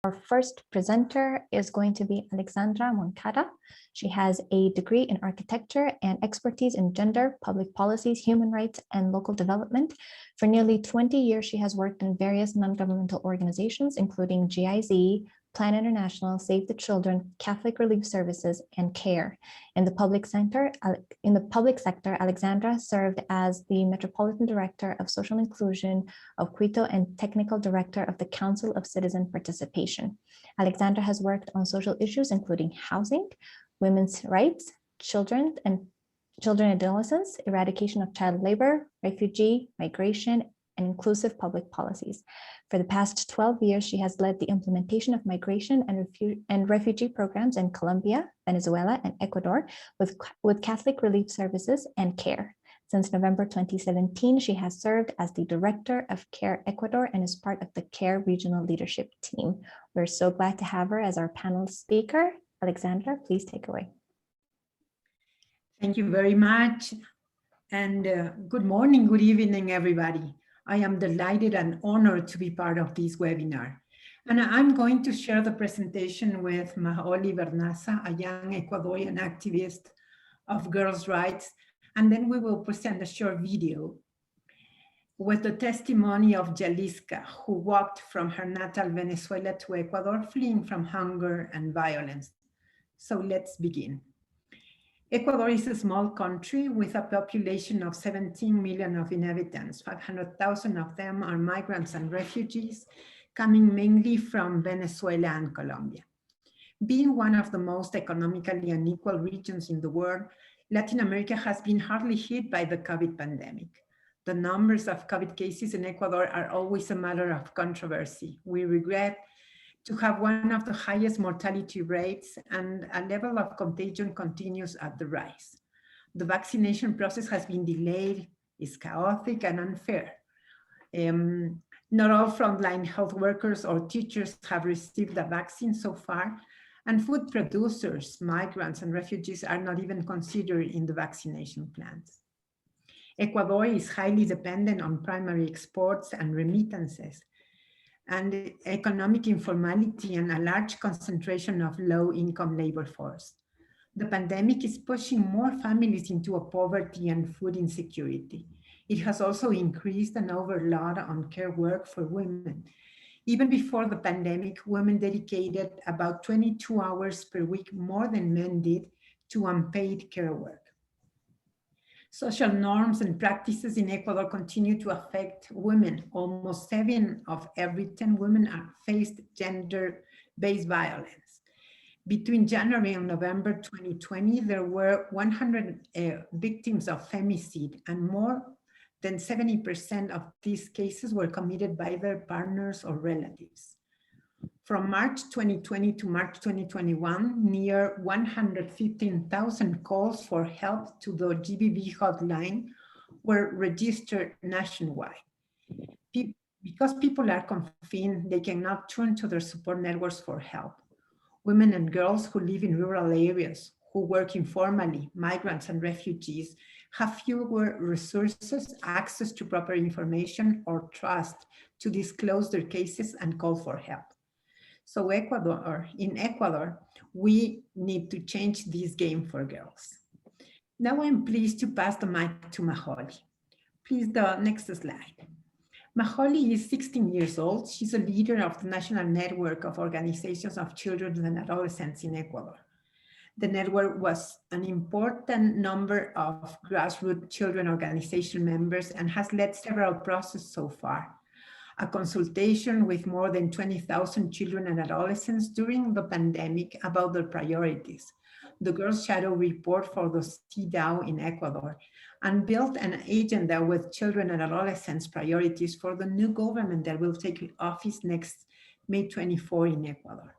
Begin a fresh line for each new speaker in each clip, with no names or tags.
Our first presenter is going to be Alexandra Moncada. She has a degree in architecture and expertise in gender, public policies, human rights, and local development. For nearly 20 years, she has worked in various non-governmental organizations, including GIZ, Plan International, Save the Children, Catholic Relief Services, and CARE. In the public sector, Alexandra served as the Metropolitan Director of Social Inclusion of Quito and Technical Director of the Council of Citizen Participation. Alexandra has worked on social issues including housing, women's rights, children and adolescents, eradication of child labor, refugee, migration, and inclusive public policies. For the past 12 years, she has led the implementation of migration and refugee programs in Colombia, Venezuela, and Ecuador with Catholic Relief Services and CARE. Since November 2017, she has served as the director of CARE Ecuador and is part of the CARE regional leadership team. We're so glad to have her as our panel speaker. Alexandra, please take away.
Thank you very much. And good morning, good evening, everybody. I am delighted and honored to be part of this webinar. And I'm going to share the presentation with Kristel Vernaza, a young Ecuadorian activist of girls' rights. And then we will present a short video with the testimony of Jalisca, who walked from her natal Venezuela to Ecuador, fleeing from hunger and violence. So let's begin. Ecuador is a small country with a population of 17 million of inhabitants. 500,000 of them are migrants and refugees coming mainly from Venezuela and Colombia. Being one of the most economically unequal regions in the world, Latin America has been hardly hit by the COVID pandemic. The numbers of COVID cases in Ecuador are always a matter of controversy. We regret to have one of the highest mortality rates, and a level of contagion continues at the rise. The vaccination process has been delayed, is chaotic and unfair. Not all frontline health workers or teachers have received a vaccine so far, and food producers, migrants, and refugees are not even considered in the vaccination plans. Ecuador is highly dependent on primary exports and remittances, and economic informality and a large concentration of low-income labor force. The pandemic is pushing more families into a poverty and food insecurity. It has also increased an overload on care work for women. Even before the pandemic, women dedicated about 22 hours per week more than men did to unpaid care work. Social norms and practices in Ecuador continue to affect women. Almost 7 of every 10 women are faced gender-based violence. Between January and November 2020, there were 100 victims of femicide, and more than 70% of these cases were committed by their partners or relatives. From March 2020 to March 2021, near 115,000 calls for help to the GBV hotline were registered nationwide. Because people are confined, they cannot turn to their support networks for help. Women and girls who live in rural areas, who work informally, migrants and refugees, have fewer resources, access to proper information, or trust to disclose their cases and call for help. So in Ecuador, we need to change this game for girls. Now I'm pleased to pass the mic to Maholi. Please, the next slide. Maholi is 16 years old. She's a leader of the National Network of Organizations of Children and Adolescents in Ecuador. The network was an important number of grassroots children organization members and has led several processes so far. A consultation with more than 20,000 children and adolescents during the pandemic about their priorities, the Girls' Shadow Report for the CDAO in Ecuador, and built an agenda with children and adolescents' priorities for the new government that will take office next May 24 in Ecuador.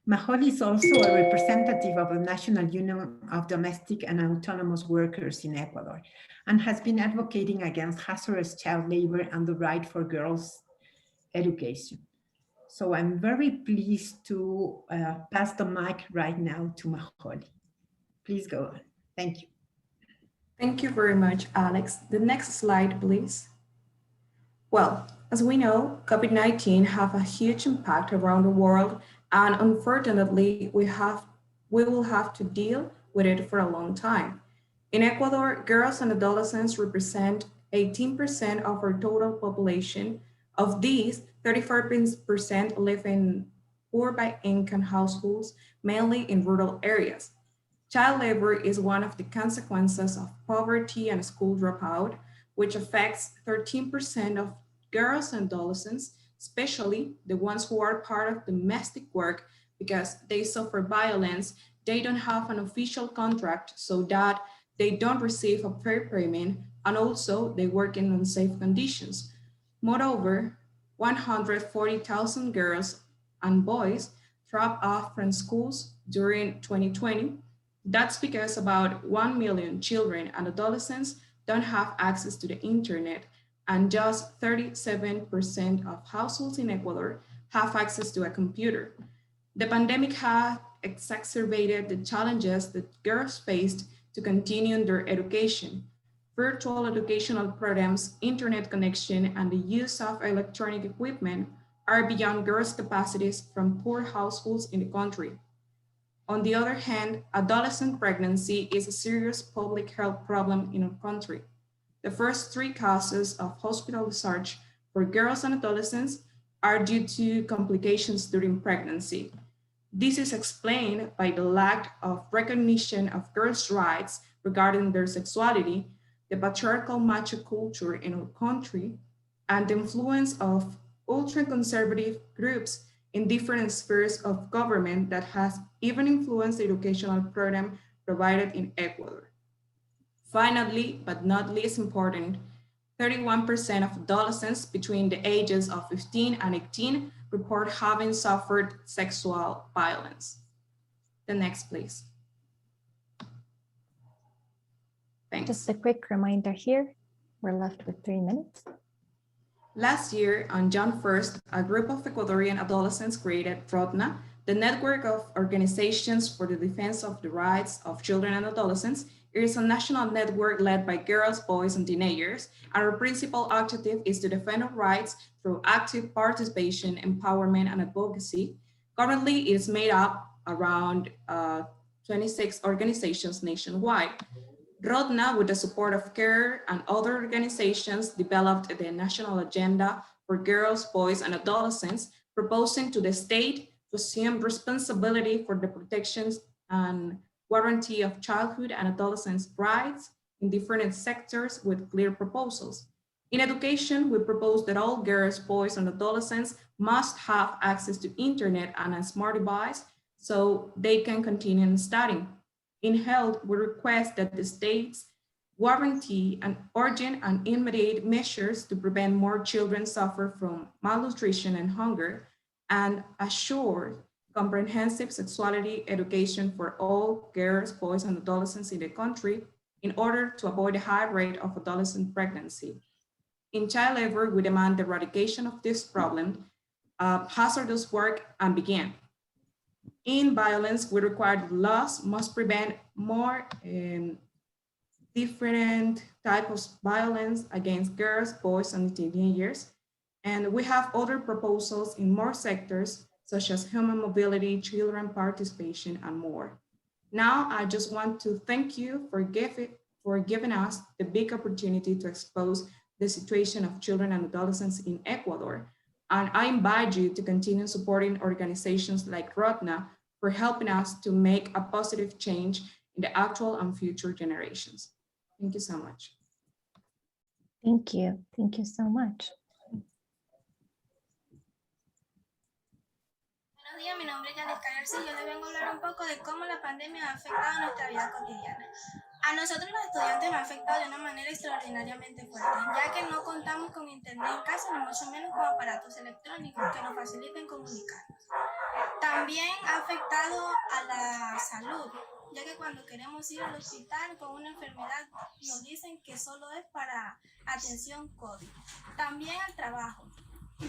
Maholi is also a representative of the National Union of Domestic and Autonomous Workers in Ecuador, and has been advocating against hazardous child labor and the right for girls' education. So I'm very pleased to pass the mic right now to Maholi. Please go on. Thank you.
Thank you very much, Alex. The next slide, please. Well, As we know, COVID-19 have a huge impact around the world, and unfortunately, we will have to deal with it for a long time. In Ecuador, girls and adolescents represent 18% of our total population. Of these, 34% live in poor by income households, mainly in rural areas. Child labor is one of the consequences of poverty and school dropout, which affects 13% of girls and adolescents, especially the ones who are part of domestic work because they suffer violence, they don't have an official contract so that they don't receive a fair payment, and also they work in unsafe conditions. Moreover, 140,000 girls and boys dropped off from schools during 2020. That's because about 1 million children and adolescents don't have access to the internet, and just 37% of households in Ecuador have access to a computer. The pandemic has exacerbated the challenges that girls faced to continue their education. Virtual educational programs, internet connection, and the use of electronic equipment are beyond girls' capacities from poor households in the country. On the other hand, adolescent pregnancy is a serious public health problem in our country. The first three causes of hospital discharge for girls and adolescents are due to complications during pregnancy. This is explained by the lack of recognition of girls' rights regarding their sexuality, the patriarchal macho culture in our country, and the influence of ultra-conservative groups in different spheres of government that has even influenced the educational program provided in Ecuador. Finally, but not least important, 31% of adolescents between the ages of 15 and 18 report having suffered sexual violence. The next, please. Thanks.
Just a quick reminder here, we're left with 3 minutes.
Last year, on June 1st, a group of Ecuadorian adolescents created RODDNA, the network of organizations for the defense of the rights of children and adolescents. It is a national network led by girls, boys, and teenagers. Our principal objective is to defend our rights through active participation, empowerment, and advocacy. Currently, it is made up around 26 organizations nationwide. RODDNA, with the support of CARE and other organizations, developed the national agenda for girls, boys, and adolescents, proposing to the state to assume responsibility for the protections and guarantee of childhood and adolescents' rights in different sectors with clear proposals. In education, we propose that all girls, boys, and adolescents must have access to internet and a smart device so they can continue studying. In health, we request that the states guarantee an urgent and immediate measures to prevent more children suffer from malnutrition and hunger, and assure comprehensive sexuality education for all girls, boys, and adolescents in the country in order to avoid a high rate of adolescent pregnancy. In child labor, we demand the eradication of this problem, hazardous work, and begin. In violence, we require laws must prevent more different types of violence against girls, boys, and teenagers. And we have other proposals in more sectors, such as human mobility, children participation, and more. Now, I just want to thank you for giving us the big opportunity to expose the situation of children and adolescents in Ecuador. And I invite you to continue supporting organizations like RODDNA for helping us to make a positive change in the actual and future generations. Thank you so much.
Thank you. Thank you so much.
Buenos días, mi nombre es Alexandra Moncada. Yo les vengo a hablar un poco de cómo la pandemia ha afectado nuestra vida cotidiana. A nosotros los estudiantes nos ha afectado de una manera extraordinariamente fuerte, ya que no contamos con internet en casa, ni mucho menos con aparatos electrónicos que nos faciliten comunicarnos. También ha afectado a la salud, ya que cuando queremos ir al hospital con una enfermedad nos dicen que solo es para atención COVID. También al trabajo,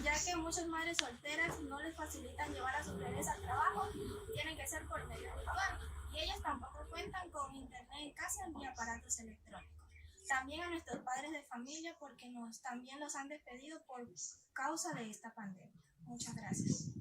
ya que muchas madres solteras no les facilitan llevar a sus bebés al trabajo, tienen que ser por medio virtual y ellas tampoco cuentan con internet en casa ni aparatos electrónicos. también a nuestros padres de familia porque también los han despedido por causa de esta pandemia. Muchas gracias.